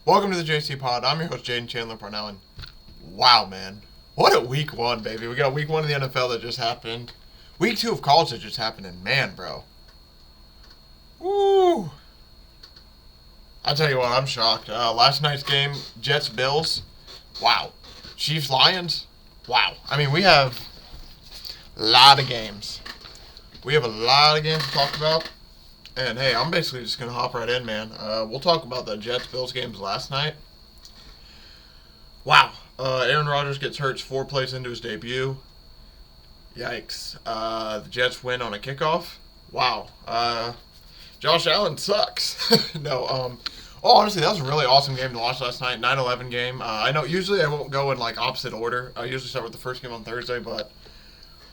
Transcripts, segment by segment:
Welcome to the JC Pod. I'm your host, Jaden Chandler Parnell, and wow, man. What a week one, baby. We got week one of the NFL that just happened. Week two of college that just happened, and man, bro. Woo! I'll tell you what, I'm shocked. Last night's game, Jets-Bills. Wow. Chiefs-Lions. Wow. I mean, we have a lot of games. We have a lot of games to talk about. And, hey, I'm basically just going to hop right in, man. We'll talk about the Jets-Bills games last night. Wow. Aaron Rodgers gets hurt 4 plays into his debut. Yikes. The Jets win on a kickoff. Wow. Josh Allen sucks. No, honestly, that was a really awesome game to watch last night. 9-11 game. I know usually I won't go in, opposite order. I usually start with the first game on Thursday, but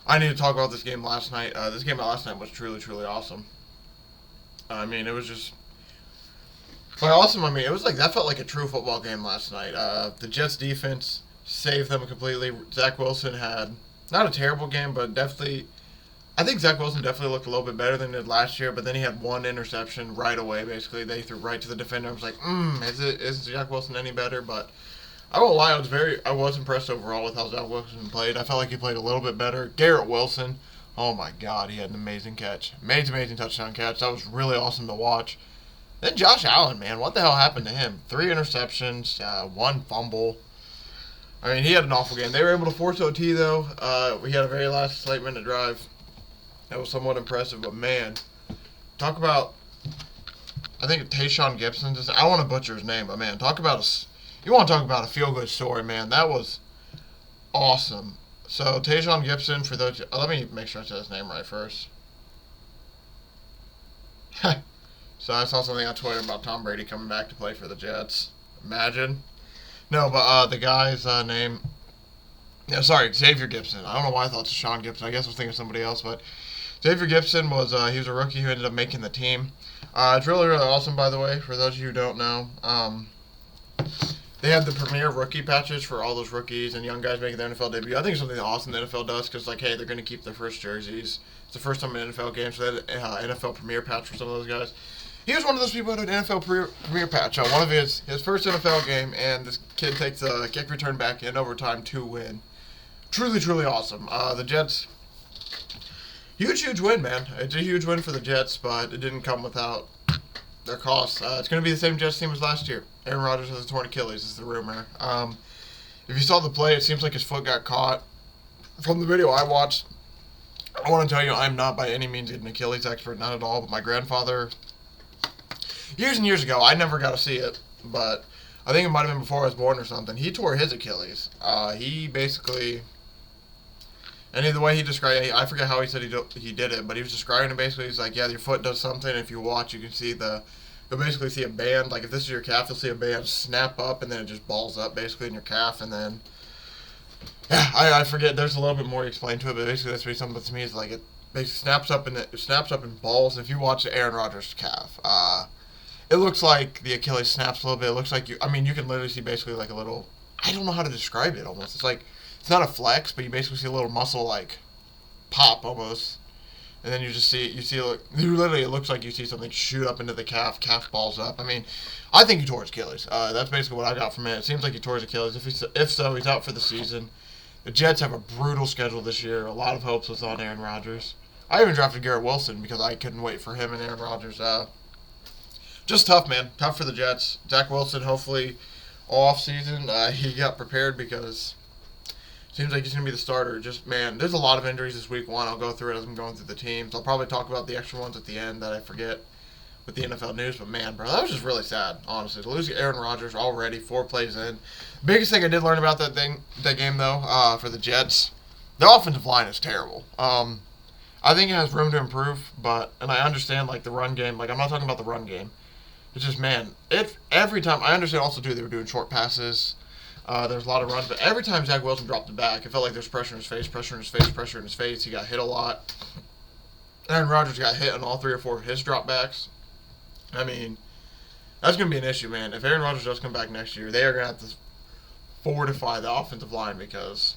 I need to talk about this game last night. This game last night was truly, truly awesome. I mean, it was just... By awesome, I mean, it was that felt like a true football game last night. The Jets defense saved them completely. Zach Wilson had not a terrible game, but definitely... I think Zach Wilson definitely looked a little bit better than he did last year, but then he had one interception right away, basically. They threw right to the defender. I was like, is Zach Wilson any better? But I won't lie, I was impressed overall with how Zach Wilson played. I felt like he played a little bit better. Garrett Wilson, oh my God, he had an amazing catch. Amazing touchdown catch. That was really awesome to watch. Then Josh Allen, man, what the hell happened to him? 3 interceptions, 1 fumble. I mean, he had an awful game. They were able to force OT, though. We had a very last late-minute drive. That was somewhat impressive, but man, talk about, I think Tayshaun Gibson, I don't want to butcher his name, but man, you want to talk about a feel-good story, man. That was awesome. So, Tayshaun Gibson, for those, let me make sure I said his name right first. So, I saw something on Twitter about Tom Brady coming back to play for the Jets. Imagine. No, but the guy's name, Xavier Gibson. I don't know why I thought it was Sean Gibson. I guess I was thinking of somebody else, but Xavier Gibson he was a rookie who ended up making the team. It's really, really awesome, by the way, for those of you who don't know. They have the premier rookie patches for all those rookies and young guys making their NFL debut. I think it's something awesome the NFL does because, hey, they're going to keep their first jerseys. It's the first time in an NFL game, so they had an NFL premier patch for some of those guys. He was one of those people who had an NFL premier patch on one of his first NFL game, and this kid takes a kick return back in overtime to win. Truly, truly awesome. The Jets, huge win, man. It's a huge win for the Jets, but it didn't come without their costs. It's going to be the same Jets team as last year. Aaron Rodgers has a torn Achilles, is the rumor. If you saw the play, it seems like his foot got caught. From the video I watched, I want to tell you, I'm not by any means an Achilles expert, not at all, but my grandfather, years and years ago, I never got to see it, but I think it might have been before I was born or something, he tore his Achilles. He basically... And the way he described it, I forget how he said he did it, but he was describing it basically. He's like, yeah, your foot does something. If you watch, you can see you'll basically see a band. If this is your calf, you'll see a band snap up, and then it just balls up basically in your calf, and then, yeah, I forget. There's a little bit more to explain to it, but basically that's what something to me is it basically snaps up and balls. If you watch the Aaron Rodgers calf, it looks like the Achilles snaps a little bit. It looks like you can literally see basically a little, I don't know how to describe it almost. It's not a flex, but you basically see a little muscle pop almost, and then you literally it looks like you see something shoot up into the calf balls up. I mean, I think he tore his Achilles. That's basically what I got from it. It seems like he tore his Achilles. If so, he's out for the season. The Jets have a brutal schedule this year. A lot of hopes was on Aaron Rodgers. I even drafted Garrett Wilson because I couldn't wait for him and Aaron Rodgers. Just tough, man. Tough for the Jets. Zach Wilson, hopefully, all off season, he got prepared because seems like he's going to be the starter. Just, man, there's a lot of injuries this week one. I'll go through it as I'm going through the teams. I'll probably talk about the extra ones at the end that I forget with the NFL news. But, man, bro, that was just really sad, honestly. To lose Aaron Rodgers already 4 plays in. Biggest thing I did learn about that game, though, for the Jets, the offensive line is terrible. I think it has room to improve, and I understand, the run game. I'm not talking about the run game. It's just, man, every time, I understand also, too, they were doing short passes. There's a lot of runs, but every time Zach Wilson dropped it back, it felt like there's pressure in his face. He got hit a lot. Aaron Rodgers got hit on all 3 or 4 of his dropbacks. I mean, that's going to be an issue, man. If Aaron Rodgers does come back next year, they are going to have to fortify the offensive line because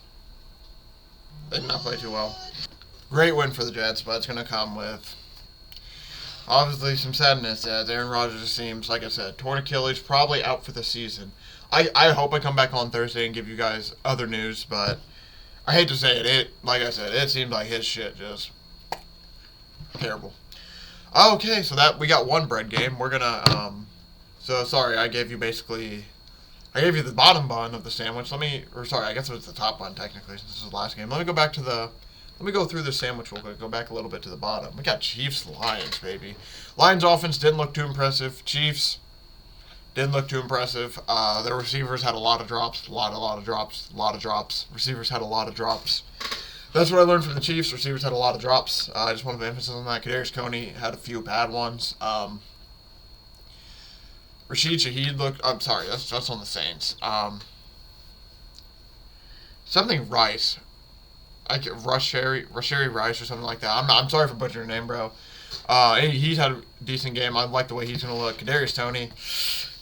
they did not play too well. Great win for the Jets, but it's going to come with Obviously, some sadness as Aaron Rodgers seems, like I said, torn Achilles, probably out for the season. I hope I come back on Thursday and give you guys other news, but I hate to say it. Like I said, it seems like his shit just terrible. Okay, so that we got one bread game. We're gonna So sorry, I gave you the bottom bun of the sandwich. I guess it was the top bun technically since this is the last game. Let me go through the sandwich real quick. Go back a little bit to the bottom. We got Chiefs Lions, baby. Lions offense didn't look too impressive. Chiefs didn't look too impressive. Their receivers had a lot of drops. A lot of drops. Receivers had a lot of drops. That's what I learned from the Chiefs. Receivers had a lot of drops. I just want to emphasize on that. Kadarius Toney had a few bad ones. Rashid Shaheed looked. I'm sorry, that's on the Saints. Something Rice. I get Rashari Rice or something like that. I'm sorry for butchering your name, bro. He's had a decent game. I like the way he's gonna look. Kadarius Toney,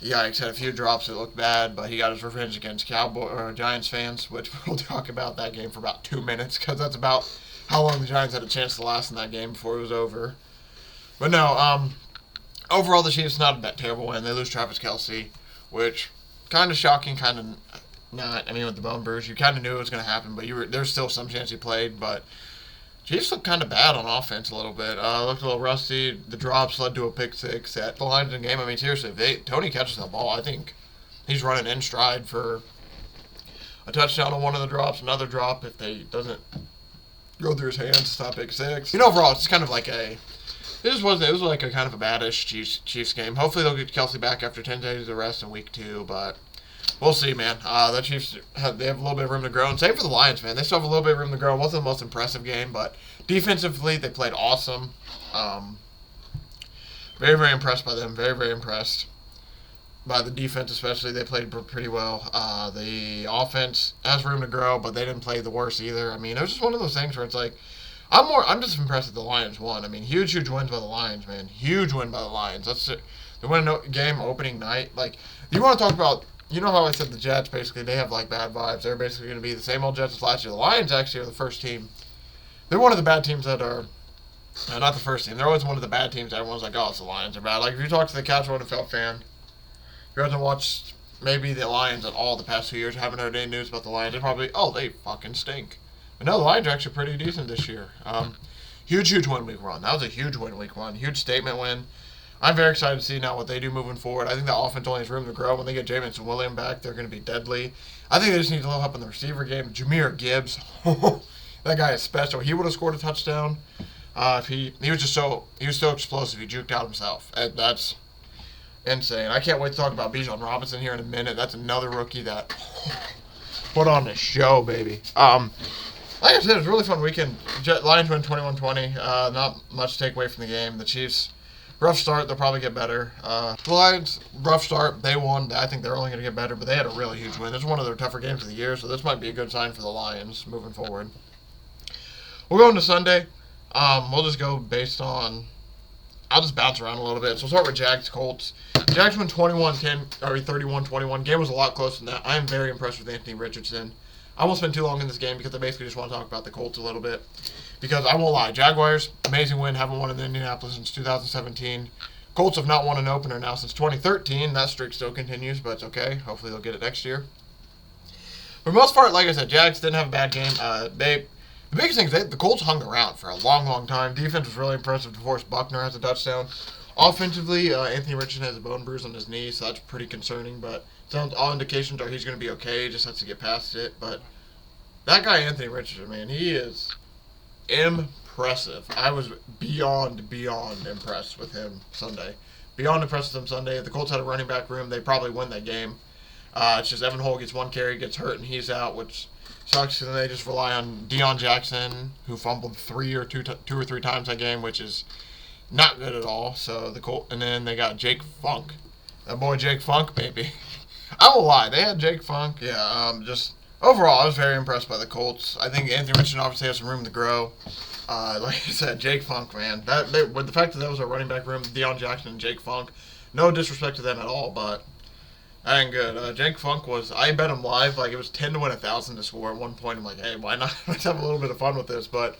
yikes, had a few drops that looked bad, but he got his revenge against Giants fans, which we'll talk about that game for about 2 minutes because that's about how long the Giants had a chance to last in that game before it was over. But no, overall the Chiefs not a terrible win. They lose Travis Kelce, which kind of shocking, kind of not. I mean, with the bone bruise, you kind of knew it was going to happen, but there's still some chance he played. But Chiefs looked kind of bad on offense a little bit. Looked a little rusty. The drops led to a pick six at the Lions game. I mean, seriously, if Toney catches the ball, I think he's running in stride for a touchdown on one of the drops, another drop if they doesn't go through his hands. It's not pick six. Overall, it's kind of like it was like a kind of a badish Chiefs game. Hopefully they'll get Kelce back after 10 days of rest in week 2, but we'll see, man. The Chiefs they have a little bit of room to grow, and same for the Lions, man. They still have a little bit of room to grow. It wasn't the most impressive game, but defensively they played awesome. Very, very impressed by them. Very, very impressed by the defense, especially. They played pretty well. The offense has room to grow, but they didn't play the worst either. I mean, it was just one of those things where it's like, I'm just impressed that the Lions won. I mean, huge wins by the Lions, man. Huge win by the Lions. They win a game opening night. Like, you want to talk about, you know how I said the Jets, basically, they have, like, bad vibes. They're basically going to be the same old Jets as last year. The Lions, actually, are the first team. They're one of the bad teams that are, not the first team. They're always one of the bad teams that everyone's like, oh, it's the Lions are bad. Like, if you talk to the casual NFL fan, who hasn't watched maybe the Lions at all the past 2 years, haven't heard any news about the Lions, they're probably, oh, they fucking stink. But no, the Lions are actually pretty decent this year. Huge win week 1. That was a huge win week 1. Huge statement win. I'm very excited to see now what they do moving forward. I think the offense only has room to grow. When they get Jamison Williams back, they're going to be deadly. I think they just need a little help in the receiver game. Jahmyr Gibbs, that guy is special. He would have scored a touchdown. If he was so explosive. He juked out himself. That's insane. I can't wait to talk about Bijan Robinson here in a minute. That's another rookie that put on a show, baby. Like I said, it was a really fun weekend. Lions win 21-20. Not much to take away from the game. The Chiefs, rough start. They'll probably get better. The Lions, rough start. They won. I think they're only going to get better, but they had a really huge win. This is one of their tougher games of the year, so this might be a good sign for the Lions moving forward. We'll go into Sunday. We'll just go based on... I'll just bounce around a little bit. So we'll start with Jags Colts. Jags won 31-21. Game was a lot closer than that. I am very impressed with Anthony Richardson. I won't spend too long in this game because I basically just want to talk about the Colts a little bit. Because I won't lie, Jaguars, amazing win, haven't won in Indianapolis since 2017. Colts have not won an opener now since 2013. That streak still continues, but it's okay. Hopefully they'll get it next year. For the most part, like I said, Jags didn't have a bad game. The biggest thing is the Colts hung around for a long time. Defense was really impressive. DeForest Buckner has a touchdown. Offensively, Anthony Richardson has a bone bruise on his knee, so that's pretty concerning, but all indications are he's going to be okay. He just has to get past it. But that guy, Anthony Richardson, man, he is impressive. I was beyond impressed with him Sunday. Beyond impressed with him Sunday. If the Colts had a running back room, they probably win that game. It's just Evan Hull gets one carry, gets hurt, and he's out, which sucks. And they just rely on Deion Jackson, who fumbled two or three times that game, which is not good at all. So and then they got Jake Funk. That boy Jake Funk, baby. I won't lie, they had Jake Funk. Yeah, just overall, I was very impressed by the Colts. I think Anthony Richardson obviously has some room to grow. Like I said, Jake Funk, man. With the fact that was a running back room, Deion Jackson and Jake Funk, no disrespect to them at all, but that ain't good. Jake Funk I bet him live, like it was 10 to win 1,000 to score at one point. I'm like, hey, why not? Let's have a little bit of fun with this. But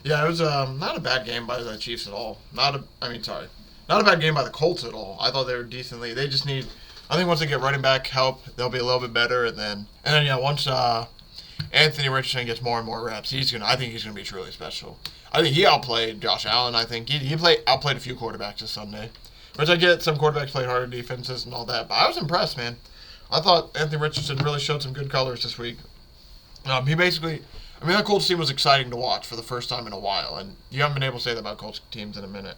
Yeah, it was not a bad game by the Chiefs at all. Not a bad game by the Colts at all. I thought they were decently. They just need. I think once they get running back help, they'll be a little bit better. And then yeah, once Anthony Richardson gets more and more reps, I think he's gonna be truly special. I think he outplayed Josh Allen. I think he outplayed a few quarterbacks this Sunday. Which I get, some quarterbacks play harder defenses and all that, but I was impressed, man. I thought Anthony Richardson really showed some good colors this week. That Colts team was exciting to watch for the first time in a while, and you haven't been able to say that about Colts teams in a minute.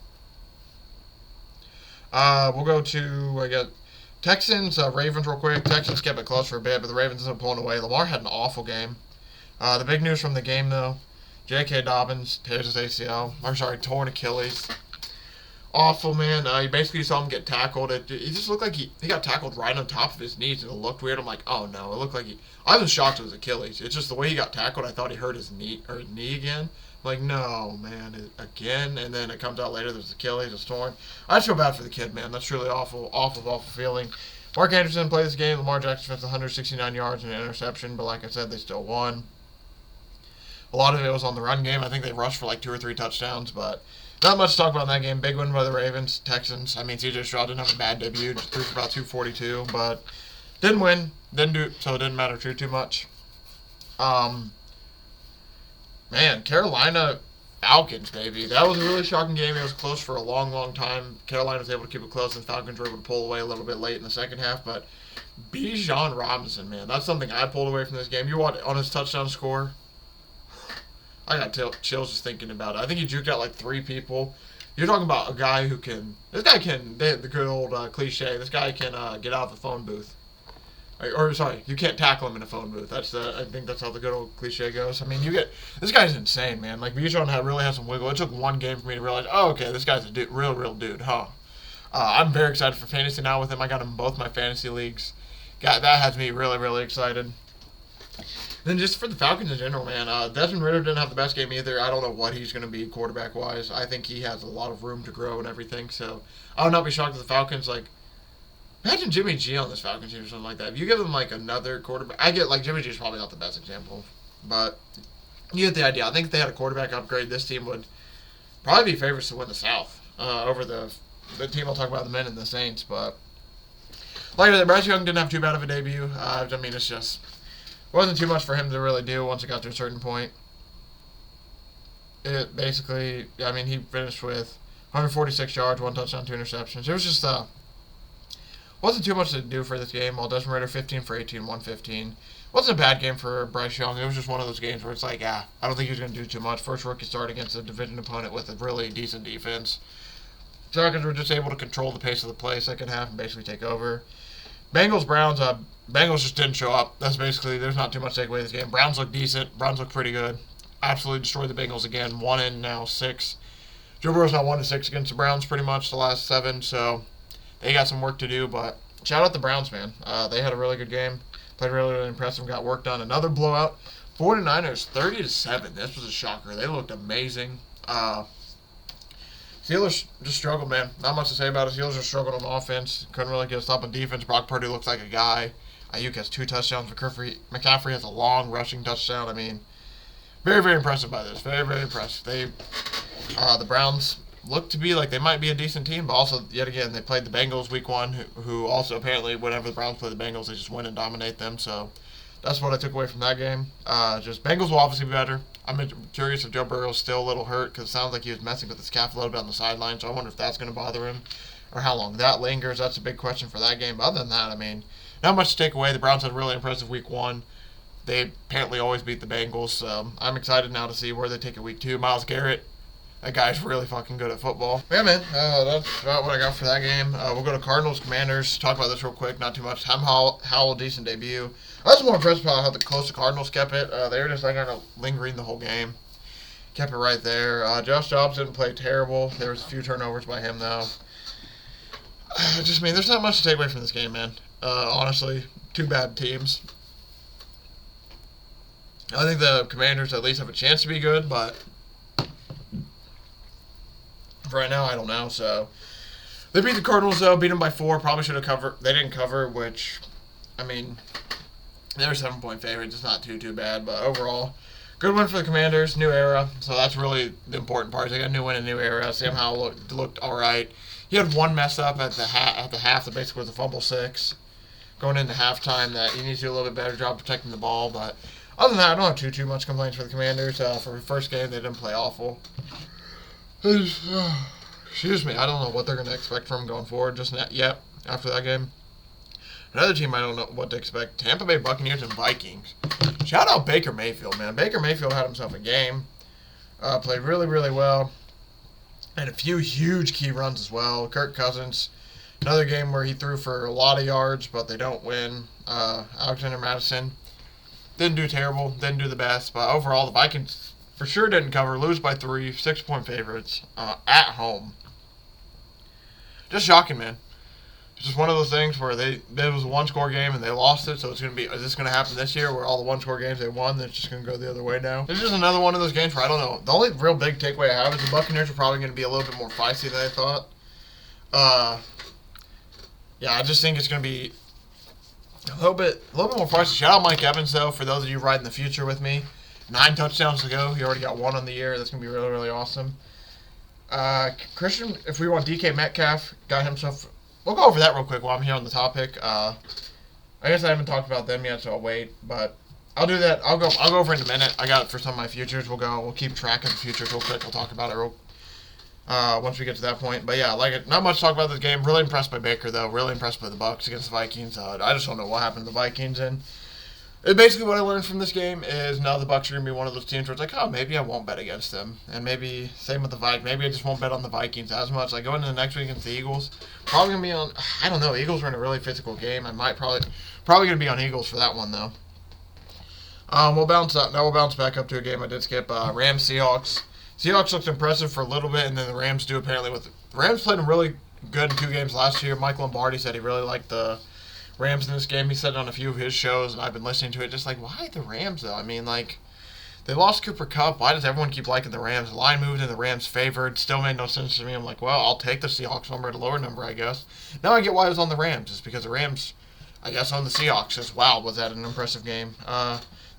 We'll go to, I guess, Texans, Ravens real quick. Texans kept it close for a bit, but the Ravens ended up pulling away. Lamar had an awful game. The big news from the game, though, J.K. Dobbins tears his torn Achilles. Awful, man. You basically saw him get tackled. He just looked like he got tackled right on top of his knees, and it looked weird. I'm like, oh no, it looked like I was shocked it was Achilles. It's just the way he got tackled. I thought he hurt his knee again. I'm like, no, man, again. And then it comes out later there's Achilles, it's torn. I just feel bad for the kid, man. That's really awful feeling. Mark Anderson played this game. Lamar Jackson finished 169 yards and an interception, but like I said, they still won. A lot of it was on the run game. I think they rushed for like 2 or 3 touchdowns, but not much to talk about in that game. Big win by the Ravens. Texans, C.J. Stroud didn't have a bad debut. Just threw for about 242, but didn't win. So it didn't matter too much. Man, Carolina Falcons, baby. That was a really shocking game. It was close for a long time. Carolina was able to keep it close, and Falcons were able to pull away a little bit late in the second half, but Bijan Robinson, man, that's something I pulled away from this game. You watch on his touchdown score. I got chills just thinking about it. I think he juked out like 3 people. You're talking about a guy who can. This guy can. The good old cliche. This guy can get out of a phone booth. You can't tackle him in a phone booth. I think that's how the good old cliche goes. This guy's insane, man. Like Bijan really has some wiggle. It took one game for me to realize, oh, okay, this guy's a real dude, huh? I'm very excited for fantasy now with him. I got him in both my fantasy leagues. That has me really excited. Then just for the Falcons in general, man, Desmond Ridder didn't have the best game either. I don't know what he's going to be quarterback-wise. I think he has a lot of room to grow and everything. So I would not be shocked if the Falcons, imagine Jimmy G on this Falcons team or something like that. If you give them, another quarterback. I get, Jimmy G is probably not the best example. But you get the idea. I think if they had a quarterback upgrade, this team would probably be favorites to win the South over the team I'll talk about in a minute, and the Saints. But like I said, Bryce Young didn't have too bad of a debut. It's just... wasn't too much for him to really do once it got to a certain point. It basically, he finished with 146 yards, 1 touchdown, 2 interceptions. It was just, wasn't too much to do for this game. While Desmond Ridder 15 for 18, 115. Wasn't a bad game for Bryce Young. It was just one of those games where it's like, I don't think he was going to do too much. First rookie start against a division opponent with a really decent defense. Falcons were just able to control the pace of the play second half and basically take over. Bengals-Browns, Bengals just didn't show up. That's basically, there's not too much to take away this game. Browns look decent. Browns look pretty good. Absolutely destroyed the Bengals again. 1 in now 6. Joe Burrow's now 1-6 against the Browns pretty much the last 7, so they got some work to do, but shout out the Browns, man. They had a really good game. Played really impressive, got work done. Another blowout. 49ers, 30-7. This was a shocker. They looked amazing. Steelers just struggled, man. Not much to say about it. Steelers just struggled on offense. Couldn't really get a stop on defense. Brock Purdy looks like a guy. Ayuk has 2 touchdowns. McCaffrey has a long rushing touchdown. Very impressive by this. Very impressive. The Browns look to be like they might be a decent team, but also, yet again, they played the Bengals week 1, who also apparently, whenever the Browns play the Bengals, they just win and dominate them. So that's what I took away from that game. Just Bengals will obviously be better. I'm curious if Joe Burrow's still a little hurt because it sounds like he was messing with his calf a little bit on the sideline, so I wonder if that's going to bother him or how long that lingers. That's a big question for that game. But other than that, not much to take away. The Browns had a really impressive week 1. They apparently always beat the Bengals, so I'm excited now to see where they take it week 2. Myles Garrett, that guy's really fucking good at football. Yeah, man, that's about what I got for that game. We'll go to Cardinals-Commanders. Talk about this real quick, not too much. Sam Howell, decent debut. I was more impressed about how close the Cardinals kept it. They were just kind of lingering the whole game. Kept it right there. Josh Jacobs didn't play terrible. There was a few turnovers by him, though. There's not much to take away from this game, man. Honestly, 2 bad teams. I think the Commanders at least have a chance to be good, but for right now, I don't know. So they beat the Cardinals, though. Beat them by 4. Probably should have covered. They didn't cover, which, they were 7-point favorites. It's not too bad, but overall, Good win for the Commanders, new era. So that's really the important part. They got a new win, a new era. Sam Howell looked all right. He had one mess up at the half that basically was a fumble 6. Going into halftime, that he needs to do a little bit better job protecting the ball. But other than that, I don't have too much complaints for the Commanders. For the first game, they didn't play awful. Excuse me, I don't know what they're going to expect from him going forward just yet after that game. Another team I don't know what to expect, Tampa Bay Buccaneers and Vikings. Shout out Baker Mayfield, man. Baker Mayfield had himself a game. Played really, really well. Had a few huge key runs as well. Kirk Cousins, another game where he threw for a lot of yards, but they don't win. Alexander Madison didn't do terrible, didn't do the best, but overall the Vikings for sure didn't cover. Lose by 3, 6-point favorites at home. Just shocking, man. It's just one of those things where it was a one-score game and they lost it, so it's going to be, is this going to happen this year where all the one-score games they won, it's just going to go the other way now? It's just another one of those games where I don't know. The only real big takeaway I have is the Buccaneers are probably going to be a little bit more feisty than I thought. Yeah, I just think it's going to be a little bit more feisty. Shout out Mike Evans, though, for those of you riding the future with me. 9 touchdowns to go. He already got 1 on the year. That's going to be really, really awesome. Christian, if we want DK Metcalf, got himself... We'll go over that real quick while I'm here on the topic. I guess I haven't talked about them yet, so I'll wait. But I'll do that. I'll go over in a minute. I got it for some of my futures. We'll keep track of the futures real quick. We'll talk about it once we get to that point. But yeah, not much to talk about this game. Really impressed by Baker though. Really impressed by the Bucs against the Vikings. I just don't know what happened to the Vikings, and basically what I learned from this game is now the Bucs are gonna be one of those teams where it's like, oh, maybe I won't bet against them, and maybe same with the Vikings. Maybe I just won't bet on the Vikings as much. Like going into the next week against the Eagles, probably gonna be on. I don't know. Eagles were in a really physical game. I might probably gonna be on Eagles for that one though. We'll bounce up. Now we'll bounce back up to a game I did skip. Rams Seahawks. Seahawks looked impressive for a little bit, and then the Rams do apparently. The Rams played them really good in 2 games last year. Mike Lombardi said he really liked the Rams in this game. He said it on a few of his shows, and I've been listening to it. Just like, why the Rams though? I mean, like, they lost Cooper Kupp. Why does everyone keep liking the Rams? The line moved and the Rams favored. Still made no sense to me. I'm like, well, I'll take the Seahawks number at a lower number, I guess. Now I get why it was on the Rams. It's because the Rams, I guess, on the Seahawks. Just wow, was that an impressive game?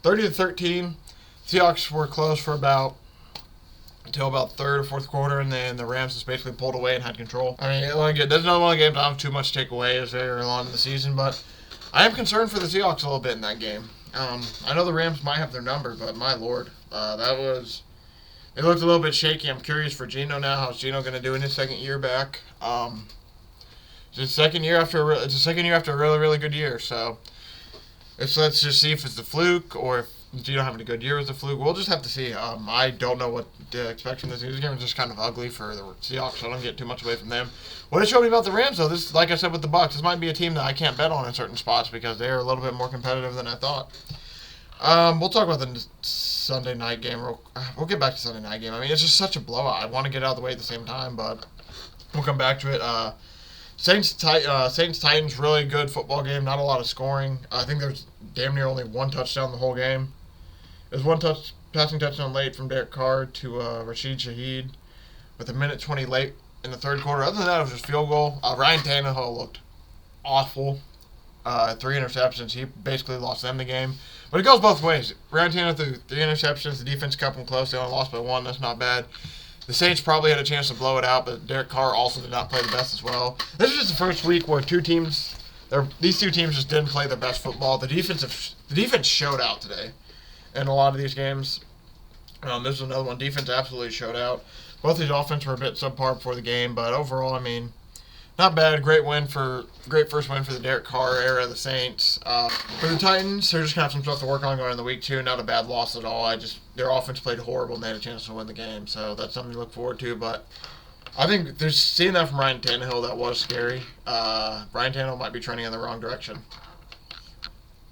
30-13. Seahawks were close for until about third or fourth quarter, and then the Rams just basically pulled away and had control. I mean, there's another one of the games I don't have too much to take away. It's very early on in the season, but I am concerned for the Seahawks a little bit in that game. I know the Rams might have their number, but my lord, it looked a little bit shaky. I'm curious for Geno now. How's Geno going to do in his second year back? It's a second year after a really, really good year. So let's just see if it's the fluke or if Geno having a good year was the fluke. We'll just have to see. I don't know what to expect from this game. It's just kind of ugly for the Seahawks, so I don't get too much away from them. What it showed me about the Rams, though, this, like I said with the Bucs, this might be a team that I can't bet on in certain spots because they are a little bit more competitive than I thought. We'll talk about the Sunday night game. We'll get back to Sunday night game. I mean, it's just such a blowout. I want to get out of the way at the same time, but we'll come back to it. Saints-Titans, really good football game. Not a lot of scoring. I think there's damn near only 1 touchdown the whole game. There's 1 passing touchdown late from Derek Carr to Rashid Shaheed with 1:20 late in the third quarter. Other than that, it was just field goal. Ryan Tannehill looked awful. 3 interceptions. He basically lost them the game. But it goes both ways. Ryan Tannehill threw 3 interceptions. The defense kept them close. They only lost by 1. That's not bad. The Saints probably had a chance to blow it out, but Derek Carr also did not play the best as well. This is just the first week where these two teams just didn't play their best football. The defense showed out today in a lot of these games. This is another one. Defense absolutely showed out. Both these offenses were a bit subpar before the game, but overall, I mean, not bad. Great first win for the Derek Carr era of the Saints. For the Titans, they're just going to have some stuff to work on going in the week 2. Not a bad loss at all. Their offense played horrible and they had a chance to win the game, so that's something to look forward to. But I think seeing that from Ryan Tannehill, that was scary. Ryan Tannehill might be trending in the wrong direction,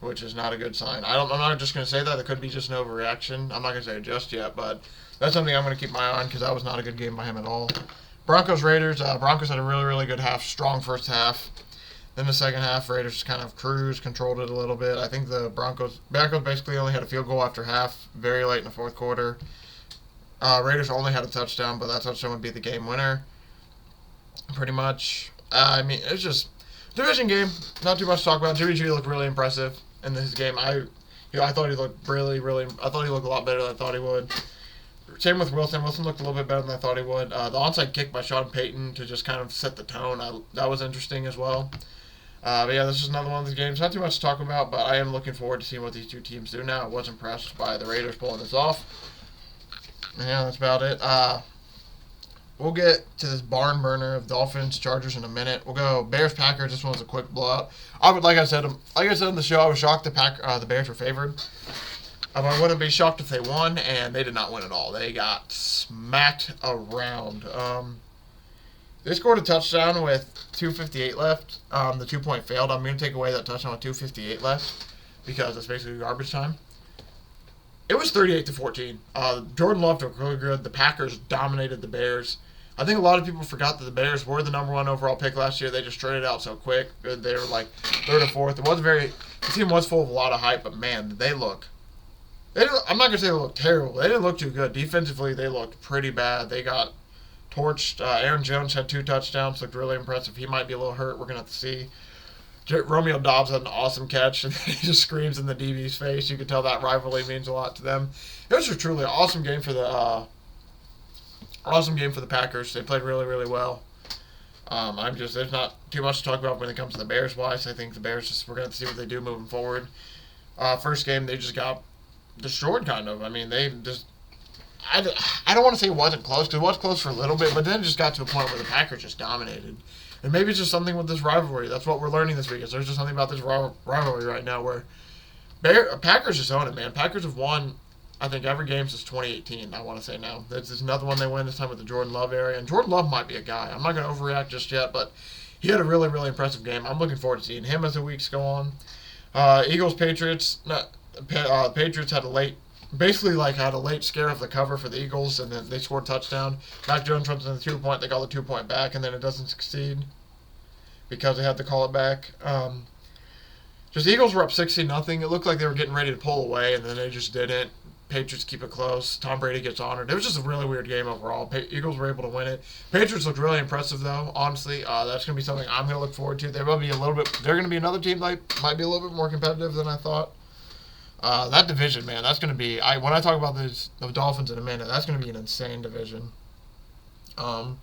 which is not a good sign. I'm not just going to say that. It could be just an overreaction. I'm not going to say it just yet, but that's something I'm going to keep my eye on because that was not a good game by him at all. Broncos-Raiders. Broncos had a really, really good half, strong first half. Then the second half, Raiders just kind of controlled it a little bit. I think the Broncos basically only had a field goal after half, very late in the fourth quarter. Raiders only had a touchdown, but that touchdown would be the game winner, pretty much. I mean, it's just division game. Not too much to talk about. Jimmy G looked really impressive in this game. I thought he looked I thought he looked a lot better than I thought he would. Same with Wilson. Wilson looked a little bit better than I thought he would. The onside kick by Sean Payton to just kind of set the tone, that was interesting as well. But yeah, this is another one of these games. Not too much to talk about, but I am looking forward to seeing what these two teams do now. I was impressed by the Raiders pulling this off. Yeah, that's about it. We'll get to this barn burner of Dolphins Chargers in a minute. We'll go Bears Packers. This one was a quick blowout. Like I said on the show, I was shocked the Bears were favored. I wouldn't be shocked if they won, and they did not win at all. They got smacked around. They scored a touchdown with 2:58 left. The 2-point failed. I'm going to take away that touchdown with 2:58 left because it's basically garbage time. It was 38-14. Jordan Love looked really good. The Packers dominated the Bears. I think a lot of people forgot that the Bears were the number 1 overall pick last year. They just traded out so quick. They were like 3rd or 4th. The team was full of a lot of hype, but man, did they look. I'm not going to say they looked terrible. They didn't look too good. Defensively, they looked pretty bad. They got torched. Aaron Jones had 2 touchdowns. Looked really impressive. He might be a little hurt. We're going to have to see. Romeo Doubs had an awesome catch, and he just screams in the DB's face. You could tell that rivalry means a lot to them. It was just truly an awesome game for the Packers. They played really, really well. There's not too much to talk about when it comes to the Bears wise. I think the Bears we're going to see what they do moving forward. First game they just got destroyed, kind of. I mean, they just. I don't want to say it wasn't close, because it was close for a little bit, but then it just got to a point where the Packers just dominated. And maybe it's just something with this rivalry. That's what we're learning this week. Is there's just something about this rivalry right now where Packers just own it, man. Packers have won, I think, every game since 2018, I want to say now. There's another one they win this time with the Jordan Love area. And Jordan Love might be a guy. I'm not going to overreact just yet, but he had a really, really impressive game. I'm looking forward to seeing him as the weeks go on. Patriots had a late scare of the cover for the Eagles, and then they scored a touchdown. Mac Jones runs in the 2-point. They got the 2-point back, and then it doesn't succeed because they had to call it back. Just the Eagles were up 16-0. It looked like they were getting ready to pull away, and then they just didn't. Patriots keep it close. Tom Brady gets honored. It was just a really weird game overall. Eagles were able to win it. Patriots looked really impressive, though. Honestly, that's going to be something I'm going to look forward to. They're going to be another team that might be a little bit more competitive than I thought. That division, man, that's going to be. When I talk about the Dolphins in a minute, that's going to be an insane division. Yeah,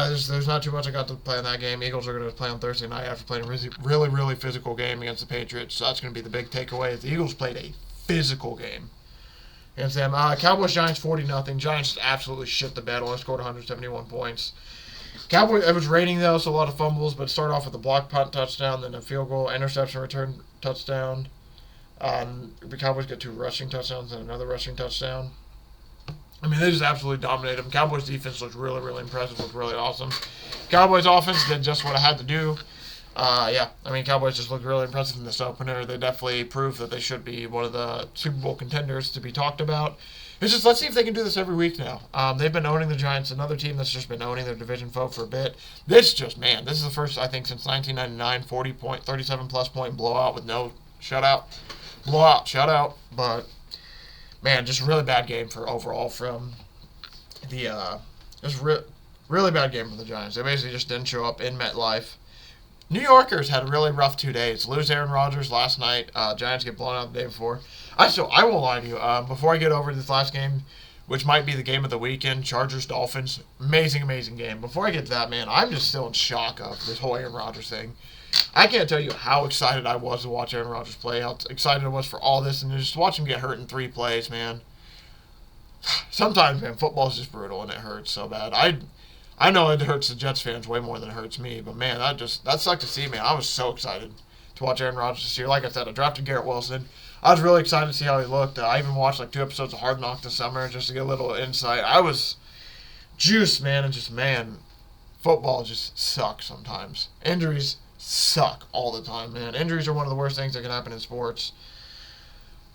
there's not too much I got to play in that game. Eagles are going to play on Thursday night after playing a really, really physical game against the Patriots. So that's going to be the big takeaway. The Eagles played a physical game against them. Cowboys Giants 40-0. Giants just absolutely shit the bed. Only scored 171 points. Cowboys, it was raining though, so a lot of fumbles. But start off with a block punt touchdown, then a field goal, interception, return touchdown. The Cowboys get 2 rushing touchdowns and another rushing touchdown. I mean, they just absolutely dominated them. Cowboys' defense looked really, really impressive. Looked really awesome. Cowboys' offense did just what I had to do. Cowboys just looked really impressive in this opener. They definitely proved that they should be one of the Super Bowl contenders to be talked about. It's just, let's see if they can do this every week now. They've been owning the Giants, another team that's just been owning their division foe for a bit. This is the first, I think, since 1999, 37-plus point blowout with no shutout. But man, just a really bad game overall from the really bad game from the Giants. They basically just didn't show up in MetLife. New Yorkers had a really rough 2 days. Lose Aaron Rodgers last night. Giants get blown out the day before. I won't lie to you. Before I get over this last game, which might be the game of the weekend, Chargers-Dolphins, amazing game. Before I get to that, man, I'm just still in shock of this whole Aaron Rodgers thing. I can't tell you how excited I was to watch Aaron Rodgers play, how excited I was for all this, and just watch him get hurt in 3 plays, man. Sometimes, man, football is just brutal, and it hurts so bad. I know it hurts the Jets fans way more than it hurts me, but, man, that sucked to see, man. I was so excited to watch Aaron Rodgers this year. Like I said, I drafted Garrett Wilson. I was really excited to see how he looked. I even watched, 2 episodes of Hard Knock this summer just to get a little insight. I was juiced, man, and just, man, football just sucks sometimes. Injuries suck all the time, man. Injuries are one of the worst things that can happen in sports.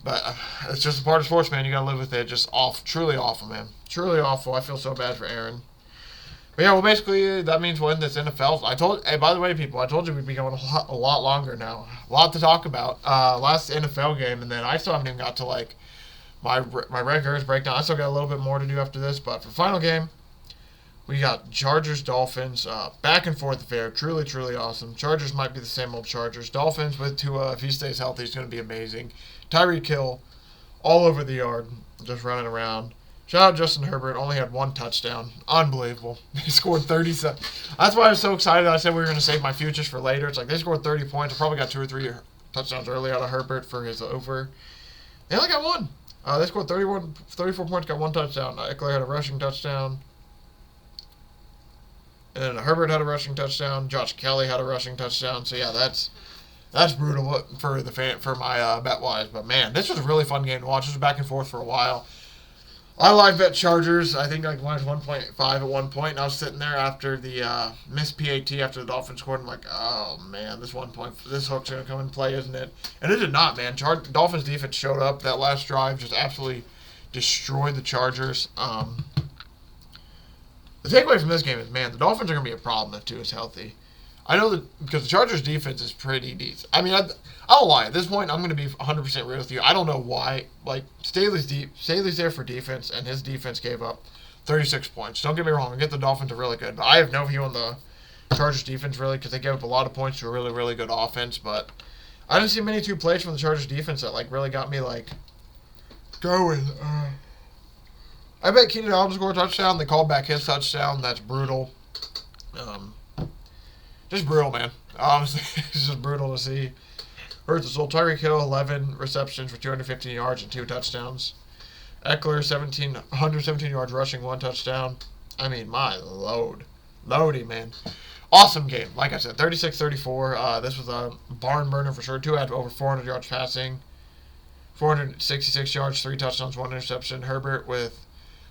But it's just a part of sports, man. You gotta live with it. Just truly awful, man. Truly awful. I feel so bad for Aaron. But yeah, well, basically, that means we'll end this NFL. Hey, by the way, people, I told you we'd be going a lot longer now. A lot to talk about. Last NFL game, and then I still haven't even got to, my records breakdown. I still got a little bit more to do after this, but for final game, We got Chargers, Dolphins, back and forth affair. Truly, truly awesome. Chargers might be the same old Chargers. Dolphins with Tua, if he stays healthy, he's going to be amazing. Tyreek Hill, all over the yard, just running around. Shout out Justin Herbert, only had 1 touchdown. Unbelievable. He scored 37. That's why I was so excited. I said we were going to save my futures for later. It's like they scored 30 points. I probably got 2 or 3 touchdowns early out of Herbert for his over. They only got 1. They scored 34 points, got 1 touchdown. Eckler had a rushing touchdown. And then Herbert had a rushing touchdown. Josh Kelly had a rushing touchdown. So, yeah, that's brutal for my bet-wise. But, man, this was a really fun game to watch. This was back and forth for a while. I live bet Chargers. I think I minus 1.5 at one point. And I was sitting there after the missed PAT after the Dolphins scored. I'm like, oh, man, this hook's going to come and play, isn't it? And it did not, man. Dolphins defense showed up. That last drive just absolutely destroyed the Chargers. The takeaway from this game is, man, the Dolphins are going to be a problem if Tua is healthy. I know that because the Chargers' defense is pretty decent. I mean, I don't lie. At this point, I'm going to be 100% real with you. I don't know why. Like, Staley's there for defense, and his defense gave up 36 points. Don't get me wrong. I get the Dolphins are really good, but I have no view on the Chargers' defense, really, because they gave up a lot of points to a really, really good offense. But I didn't see many 2 plays from the Chargers' defense that, like, really got me, like, going. I bet Keenan Allen scored a touchdown. They called back his touchdown. That's brutal. Just brutal, man. Honestly, it's just brutal to see. Hurts us all. Tyreek Hill, 11 receptions for 215 yards and 2 touchdowns. Eckler, 117 yards rushing, 1 touchdown. I mean, my loady, man. Awesome game. Like I said, 36-34. This was a barn burner for sure. Tua had over 400 yards passing, 466 yards, 3 touchdowns, 1 interception. Herbert with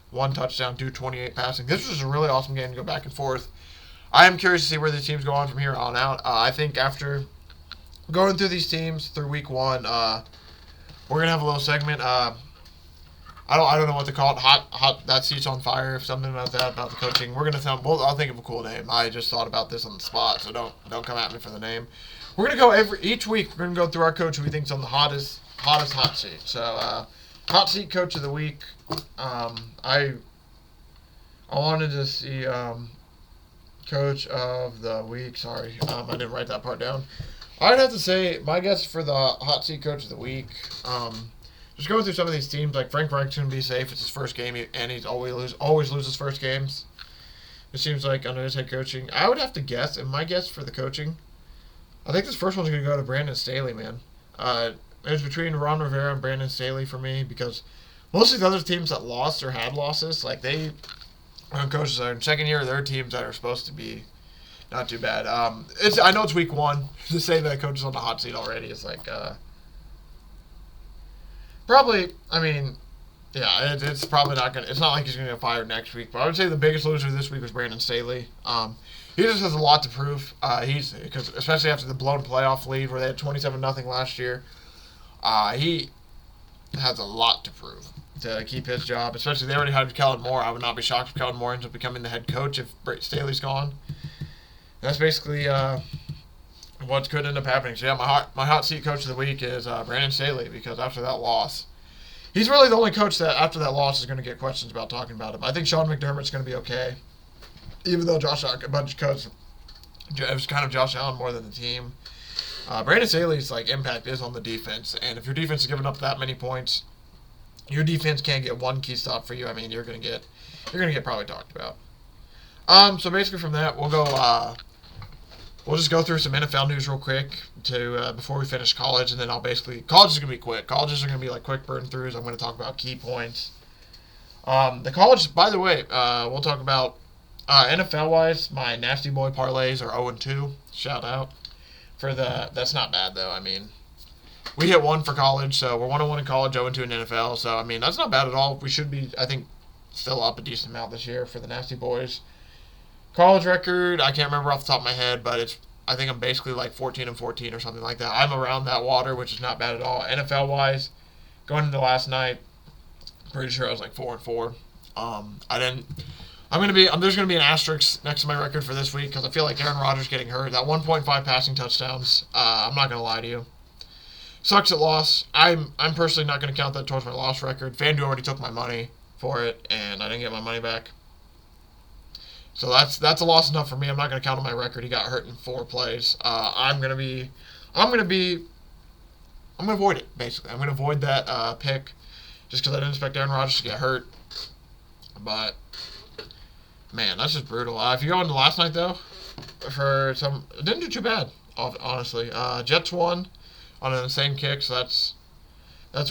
1 touchdown, 228 passing. This was a really awesome game to go back and forth. I am curious to see where the teams go on from here on out. I think after going through these teams through week 1, we're gonna have a little segment. I don't know what to call it. Hot. That seat's on fire. Something about that about the coaching. We're gonna I'll think of a cool name. I just thought about this on the spot, so don't come at me for the name. We're gonna go each week. We're gonna go through our coach who we think's on the hottest hot seat. So hot seat coach of the week. I wanted to see. Coach of the week. Sorry, I didn't write that part down. I'd have to say my guess for the hot seat coach of the week. Just going through some of these teams, like Frank Reich's going to be safe. It's his first game, and he's always loses first games. It seems like under his head coaching. I would have to guess, and my guess for the coaching, I think this first one's going to go to Brandon Staley, man. It was between Ron Rivera and Brandon Staley for me because most of the other teams that lost or had losses, like coaches are in second year, they're teams that are supposed to be not too bad. I know it's week 1 to say that coach is on the hot seat already. It's like probably. I mean, yeah, it's probably not gonna. It's not like he's gonna get fired next week. But I would say the biggest loser this week was Brandon Staley. He just has a lot to prove. Because especially after the blown playoff lead where they had 27-0 last year, he has a lot to prove to keep his job. Especially they already had Kellen Moore. I would not be shocked if Kellen Moore ends up becoming the head coach if Staley's gone. That's basically what could end up happening. So yeah, my hot seat coach of the week is Brandon Staley because after that loss, he's really the only coach that after that loss is going to get questions about talking about him. I think Sean McDermott's going to be okay, even though a bunch of coaches, it was kind of Josh Allen more than the team. Brandon Staley's impact is on the defense, and if your defense is giving up that many points, your defense can't get one key stop for you. I mean, you're gonna get probably talked about. So basically from that, we'll just go through some NFL news real quick before we finish college, and then college is gonna be quick. Colleges are gonna be quick burn throughs. I'm gonna talk about key points. The college, by the way, we'll talk about NFL wise. My nasty boy parlays are 0-2. Shout out for that's not bad though. I mean, we hit 1 for college, so we're 1-1 in college, 0-2 in NFL. So I mean, that's not bad at all. We should be, I think, still up a decent amount this year for the nasty boys. College record, I can't remember off the top of my head, but I think I'm basically 14-14 or something like that. I'm around that water, which is not bad at all. NFL wise, going into last night, pretty sure I was 4-4. There's gonna be an asterisk next to my record for this week because I feel like Aaron Rodgers getting hurt. That 1.5 passing touchdowns. I'm not gonna lie to you. Sucks at loss. I'm personally not gonna count that towards my loss record. FanDuel already took my money for it, and I didn't get my money back. So that's a loss enough for me. I'm not going to count on my record. He got hurt in 4 plays. I'm going to avoid it, basically. I'm going to avoid that pick just because I didn't expect Aaron Rodgers to get hurt. But, man, that's just brutal. If you go into last night, though, it didn't do too bad, honestly. Jets won on an insane kick, so that's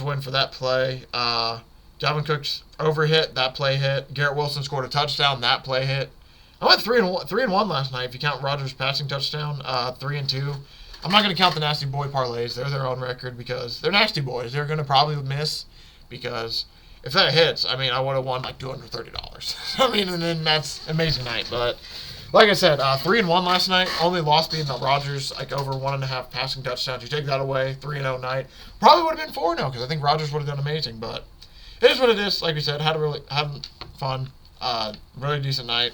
a win for that play. Dalvin Cook's overhit, that play hit. Garrett Wilson scored a touchdown, that play hit. I went 3-1 last night if you count Rodgers' passing touchdown. 3-2. I'm not going to count the nasty boy parlays. They're their own record because they're nasty boys. They're going to probably miss because if that hits, I mean, I would have won like $230. I mean, and then that's an amazing night. But like I said, 3-1 last night. Only loss being the Rodgers like over 1.5 passing touchdowns. You take that away, 3-0 night. Probably would have been 4-0 because I think Rodgers would have done amazing. But it is what it is. Like we said, had fun. Really decent night.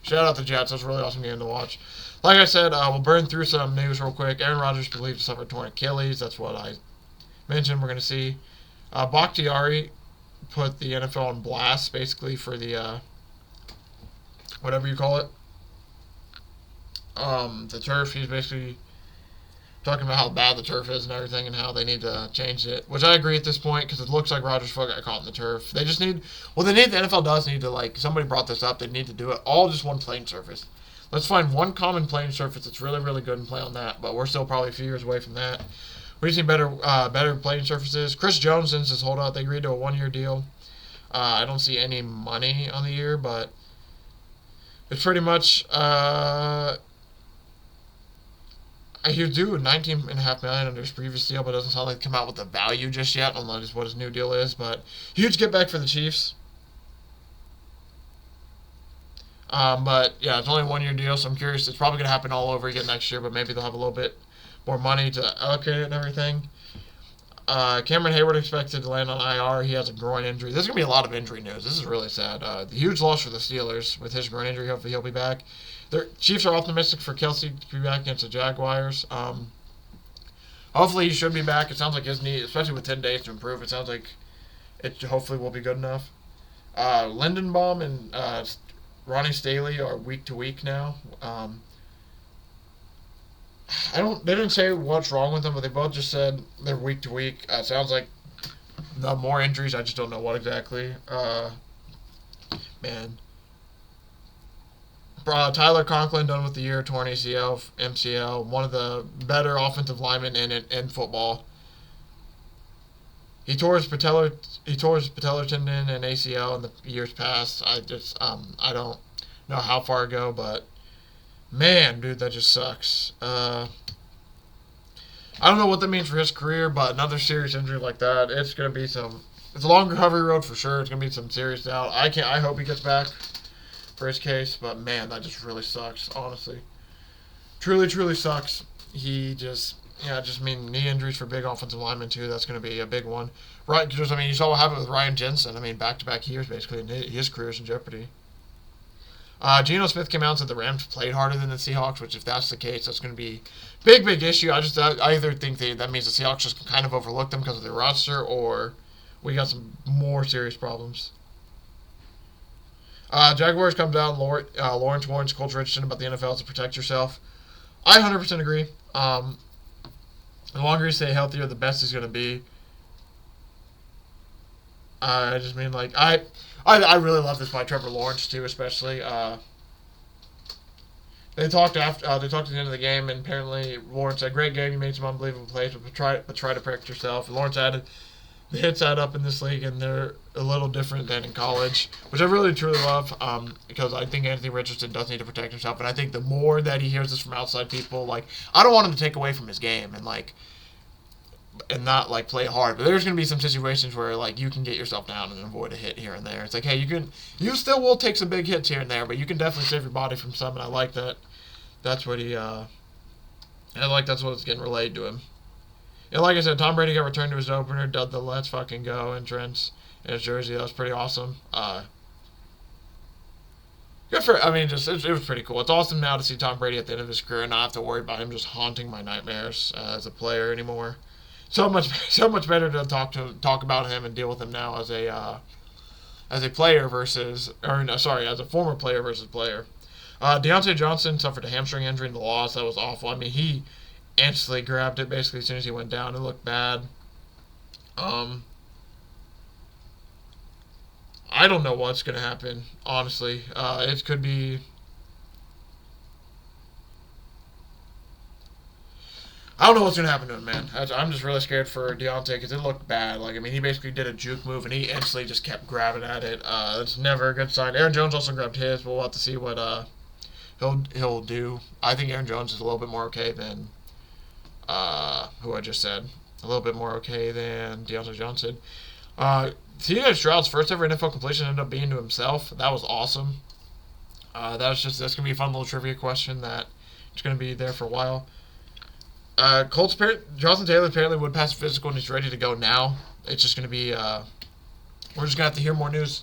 Shout out the Jets. That was a really awesome game to watch. Like I said, we'll burn through some news real quick. Aaron Rodgers believed to suffer torn Achilles. That's what I mentioned. We're going to see. Bakhtiari put the NFL on blast, basically, for the, whatever you call it. The turf. He's basically talking about how bad the turf is and everything and how they need to change it, which I agree at this point because it looks like Rodgers' foot got caught in the turf. They just need, the NFL does need to, like, somebody brought this up, they need to do it all just one playing surface. Let's find one common playing surface that's really, really good and play on that, but we're still probably a few years away from that. We just need better playing surfaces. Chris Jones, since his holdout, they agreed to a 1-year deal. I don't see any money on the year, but it's pretty much, he was due $19.5 million under his previous deal, but it doesn't sound like they come out with the value just yet. I don't know just what his new deal is, but huge get back for the Chiefs. But yeah, it's only a 1-year deal, so I'm curious. It's probably going to happen all over again next year, but maybe they'll have a little bit more money to allocate it and everything. Cameron Hayward expected to land on IR. He has a groin injury. There's going to be a lot of injury news. This is really sad. The huge loss for the Steelers with his groin injury. Hopefully he'll be back. The Chiefs are optimistic for Kelsey to be back against the Jaguars. Hopefully he should be back. It sounds like his knee, especially with 10 days to improve, it sounds like it hopefully will be good enough. Lindenbaum and Ronnie Staley are week to week now. They didn't say what's wrong with them, but they both just said they're week to week. It sounds like the more injuries. I just don't know what exactly. Tyler Conklin done with the year, torn ACL, MCL, one of the better offensive linemen in football. He tore his patellar tendon and ACL in the years past. I don't know how far ago, but man, dude, that just sucks. I don't know what that means for his career, but another serious injury like that, it's a long recovery road for sure. It's gonna be some serious doubt. I hope he gets back for his case, but man, that just really sucks, honestly. Truly, truly sucks. Knee injuries for big offensive linemen too. That's going to be a big one. Right, because you saw what happened with Ryan Jensen. Back-to-back years basically, and his career's in jeopardy. Geno Smith came out and said the Rams played harder than the Seahawks, which if that's the case, that's going to be big issue. I either think that means the Seahawks just kind of overlooked them because of their roster, or we got some more serious problems. Jaguars comes out, Lawrence warns Coach Richardson about the NFL to protect yourself. I 100% agree. The longer you stay healthier, the best he's going to be. I really love this by Trevor Lawrence too, especially. They talked at the end of the game, and apparently Lawrence said, "Great game, you made some unbelievable plays, but try to protect yourself." And Lawrence added, "The hits add up in this league, and they're a little different than in college," which I really truly love, because I think Anthony Richardson does need to protect himself, and I think the more that he hears this from outside people, I don't want him to take away from his game and not play hard, but there's going to be some situations where you can get yourself down and avoid a hit here and there. It's like, hey, you still will take some big hits here and there, but you can definitely save your body from some, and I like that. That's what that's what's getting relayed to him. And like I said, Tom Brady got returned to his opener, did the "Let's fucking go" entrance in his jersey. That was pretty awesome. Good for, it was pretty cool. It's awesome now to see Tom Brady at the end of his career and not have to worry about him just haunting my nightmares as a player anymore. So much better to talk about him and deal with him now as a player as a former player versus player. Deontay Johnson suffered a hamstring injury in the loss. That was awful. I mean, he instantly grabbed it basically as soon as he went down. It looked bad. I don't know what's going to happen, honestly. It could be... I don't know what's going to happen to him, man. I'm just really scared for Deontay because it looked bad. Like, I mean, he basically did a juke move, and he instantly just kept grabbing at it. That's never a good sign. Aaron Jones also grabbed his. We'll have to see what he'll do. I think Aaron Jones is a little bit more okay than who I just said. A little bit more okay than Deontay Johnson. C.J. Stroud's first ever NFL completion ended up being to himself. That was awesome. That's going to be a fun little trivia question that is going to be there for a while. Colts Jonathan Taylor apparently would pass physical and he's ready to go now. It's just going to be, we're just going to have to hear more news.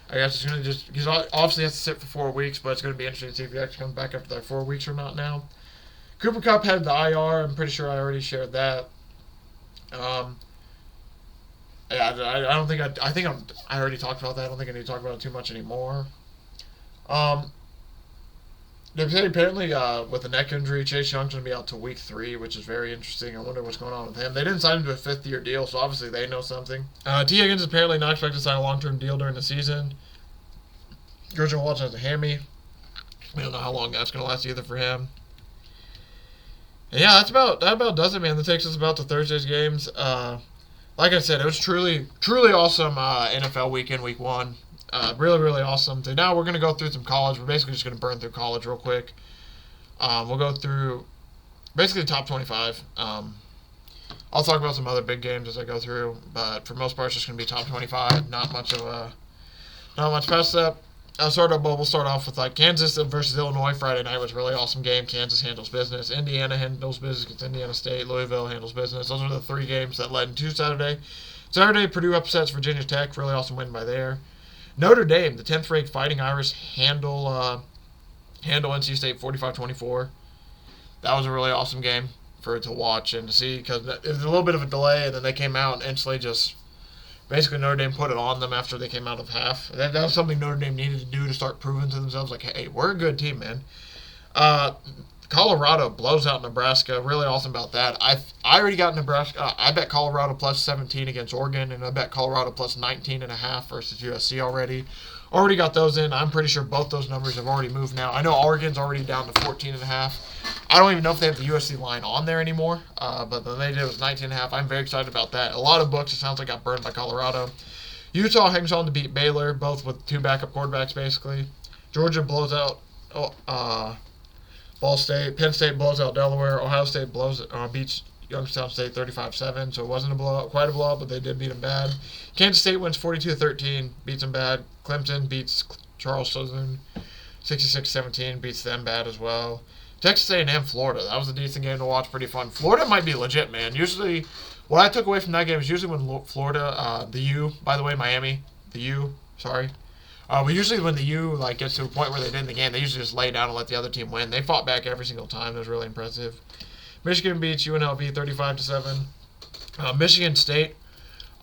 I guess it's going to just, because obviously he has to sit for 4 weeks, but it's going to be interesting to see if he actually comes back after that 4 weeks or not now. Cooper Kupp had the IR. I'm pretty sure I already shared that. Yeah, I don't think I already talked about that. I don't think I need to talk about it too much anymore. They say apparently with a neck injury, Chase Young's going to be out till week 3, which is very interesting. I wonder what's going on with him. They didn't sign him to a 5th-year deal, so obviously they know something. T. Higgins is apparently not expected to sign a long-term deal during the season. Georgia Walsh has a hammy. We don't know how long that's going to last either for him. And yeah, that about does it, man. That takes us about to Thursday's games. Like I said, it was truly awesome NFL weekend, week 1. Really, really awesome. So now we're going to go through some college. We're basically just going to burn through college real quick. We'll go through basically the top 25. I'll talk about some other big games as I go through, but for the most part, it's just going to be top 25. Not much past that. We'll start off with like Kansas versus Illinois. Friday night was a really awesome game. Kansas handles business. Indiana handles business against Indiana State. Louisville handles business. Those are the 3 games that led into Saturday. Saturday, Purdue upsets Virginia Tech. Really awesome win by there. Notre Dame, the 10th-ranked Fighting Irish, handle NC State 45-24. That was a really awesome game for it to watch and to see because it was a little bit of a delay, and then they came out and instantly just basically Notre Dame put it on them after they came out of half. That was something Notre Dame needed to do to start proving to themselves, like, hey, we're a good team, man. Colorado blows out Nebraska. Really awesome about that. I already got Nebraska. I bet Colorado plus 17 against Oregon, and I bet Colorado plus 19.5 versus USC already. Already got those in. I'm pretty sure both those numbers have already moved now. I know Oregon's already down to 14.5. I don't even know if they have the USC line on there anymore, but then they did it was 19.5. I'm very excited about that. A lot of books, it sounds like, got burned by Colorado. Utah hangs on to beat Baylor, both with 2 backup quarterbacks, basically. Georgia blows out Ball State. Penn State blows out Delaware. Ohio State beats Youngstown State 35-7, so it wasn't quite a blowout, but they did beat them bad. Kansas State wins 42-13, beats them bad. Clemson beats Charles Southern 66-17, beats them bad as well. Texas A&M, Florida. That was a decent game to watch, pretty fun. Florida might be legit, man. Usually, what I took away from that game is usually when Florida, the U, by the way, Miami, the U, sorry. But usually when the U gets to a point where they did in the game, they usually just lay down and let the other team win. They fought back every single time. It was really impressive. Michigan beats UNLV 35-7. Michigan State.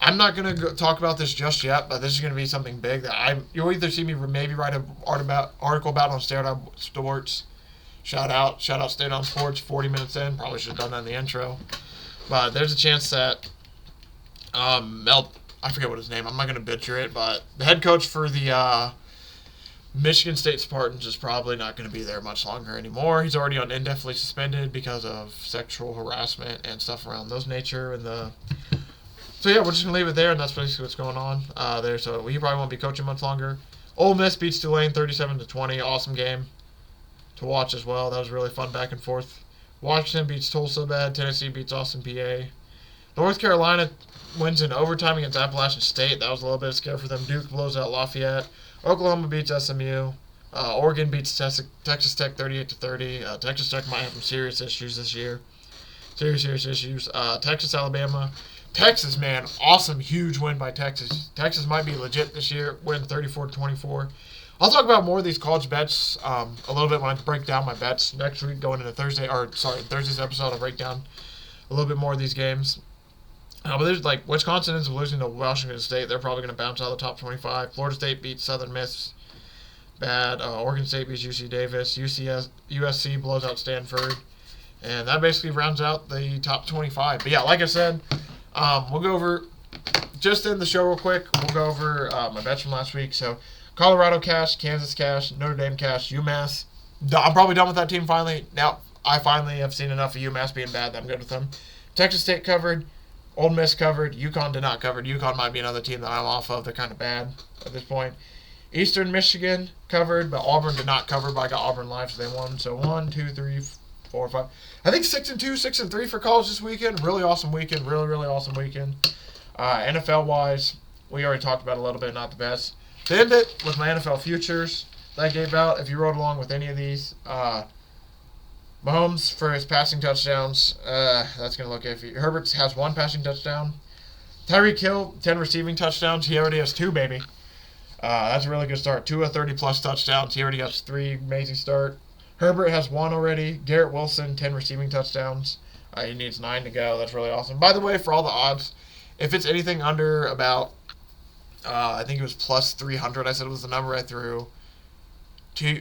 I'm not going to talk about this just yet, but this is going to be something big that you'll either see me maybe write an article about on Stare Down Sports. Shout out Stare Down Sports. 40 minutes in. Probably should have done that in the intro. But there's a chance that I forget what his name. I'm not going to butcher it, but the head coach for the Michigan State Spartans is probably not going to be there much longer anymore. He's already on indefinitely suspended because of sexual harassment and stuff around those nature. So yeah, we're just going to leave it there, and that's basically what's going on there. So he probably won't be coaching much longer. Ole Miss beats Tulane 37-20. Awesome game to watch as well. That was really fun back and forth. Washington beats Tulsa bad. Tennessee beats Austin, PA. North Carolina wins in overtime against Appalachian State. That was a little bit of scare for them. Duke blows out Lafayette. Oklahoma beats SMU. Oregon beats Texas Tech 38-30. Texas Tech might have some serious issues this year. Serious issues. Texas, Alabama. Texas, man, awesome, huge win by Texas. Texas might be legit this year, win 34-24. I'll talk about more of these college bets a little bit when I break down my bets next week going into Thursday's episode. I'll break down a little bit more of these games. But there's Wisconsin is losing to Washington State. They're probably going to bounce out of the top 25. Florida State beats Southern Miss bad. Oregon State beats UC Davis. USC blows out Stanford. And that basically rounds out the top 25. But yeah, like I said, we'll go over, just in the show real quick, we'll go over my bets from last week. So Colorado cash, Kansas cash, Notre Dame cash, UMass. I'm probably done with that team finally. Now, I finally have seen enough of UMass being bad that I'm good with them. Texas State covered. Ole Miss covered. UConn did not cover. UConn might be another team that I'm off of. They're kind of bad at this point. Eastern Michigan covered, but Auburn did not cover, but I got Auburn live, so they won. So 1, 2, 3, 4, 5. I think 6-2, 6-3 for college this weekend. Really awesome weekend. Really, really awesome weekend. NFL-wise, we already talked about it a little bit, not the best. To end it with my NFL futures that I gave out, if you rode along with any of these, Mahomes for his passing touchdowns, that's going to look iffy. Herbert has 1 passing touchdown. Tyreek Hill, 10 receiving touchdowns. He already has 2, baby. That's a really good start. 2 of 30-plus touchdowns. He already has 3. Amazing start. Herbert has 1 already. Garrett Wilson, 10 receiving touchdowns. He needs 9 to go. That's really awesome. By the way, for all the odds, if it's anything under about, I think it was plus 300, I said it was the number I threw,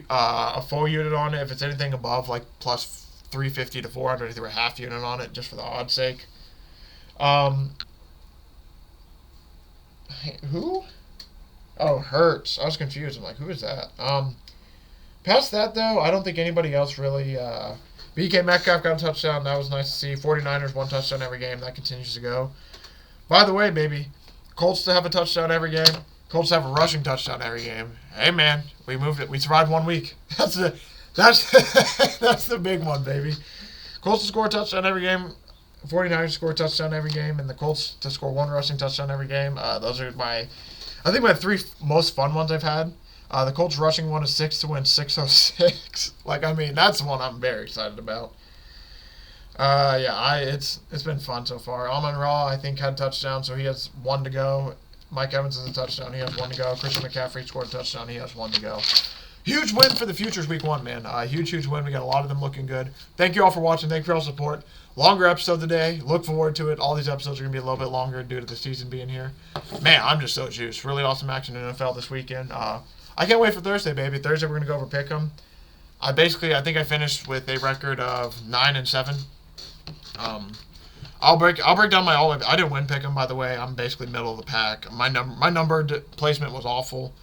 a full unit on it. If it's anything above like plus 350 to 400, I threw a half unit on it just for the odds sake. Who? Oh, Hurts. I was confused. I'm like, who is that? Past that, though, I don't think anybody else really. BK Metcalf got a touchdown. That was nice to see. 49ers 1 touchdown every game. That continues to go. By the way, baby, Colts to have a touchdown every game. Colts have a rushing touchdown every game. Hey, man, we moved it. We survived 1 week. That's the big one, baby. Colts to score a touchdown every game. 49ers score a touchdown every game, and the Colts to score 1 rushing touchdown every game. Those are my 3 most fun ones I've had. The Colts rushing one is 6 to win 606. That's the one I'm very excited about. It's been fun so far. Amon-Ra, I think, had a touchdown, so he has 1 to go. Mike Evans has a touchdown. He has 1 to go. Christian McCaffrey scored a touchdown. He has 1 to go. Huge win for the futures week 1, man. Huge win. We got a lot of them looking good. Thank you all for watching. Thank you for all support. Longer episode today. Look forward to it. All these episodes are going to be a little bit longer due to the season being here. Man, I'm just so juiced. Really awesome action in NFL this weekend. I can't wait for Thursday, baby. Thursday we're going to go over Pickem. I think I finished with a record of 9-7. I'll break down my all. I didn't win Pickem, by the way. I'm basically middle of the pack. My number placement was awful.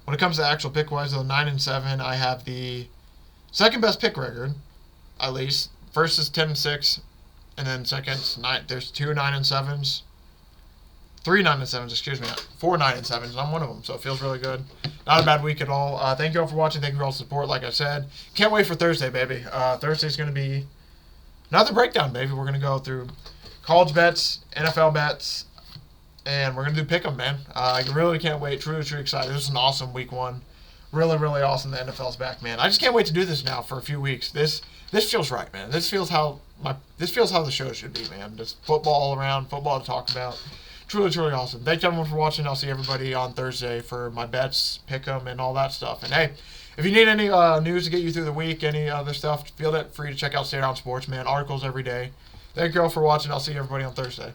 When it comes to actual pick wise, though, 9-7, I have the second best pick record, at least. First is 10-6, and then second 9. There's 2 9-7s, 3 9-7s. Excuse me, 4 9-7s. And I'm one of them, so it feels really good. Not a bad week at all. Thank you all for watching. Thank you for all the support. Like I said, can't wait for Thursday, baby. Thursday's going to be another breakdown, baby. We're going to go through college bets, NFL bets, and we're going to do Pick'em, man. I really can't wait. Truly excited. This is an awesome week 1. Really, really awesome. The NFL's back, man. I just can't wait to do this now for a few weeks. This feels right, man. This feels how the show should be, man. Just football all around, football to talk about. Truly awesome. Thank you everyone for watching. I'll see everybody on Thursday for my bets, Pick'em, and all that stuff. And hey, if you need any news to get you through the week, any other stuff, feel free to check out Stay Down Sports, man. Articles every day. Thank you all for watching. I'll see everybody on Thursday.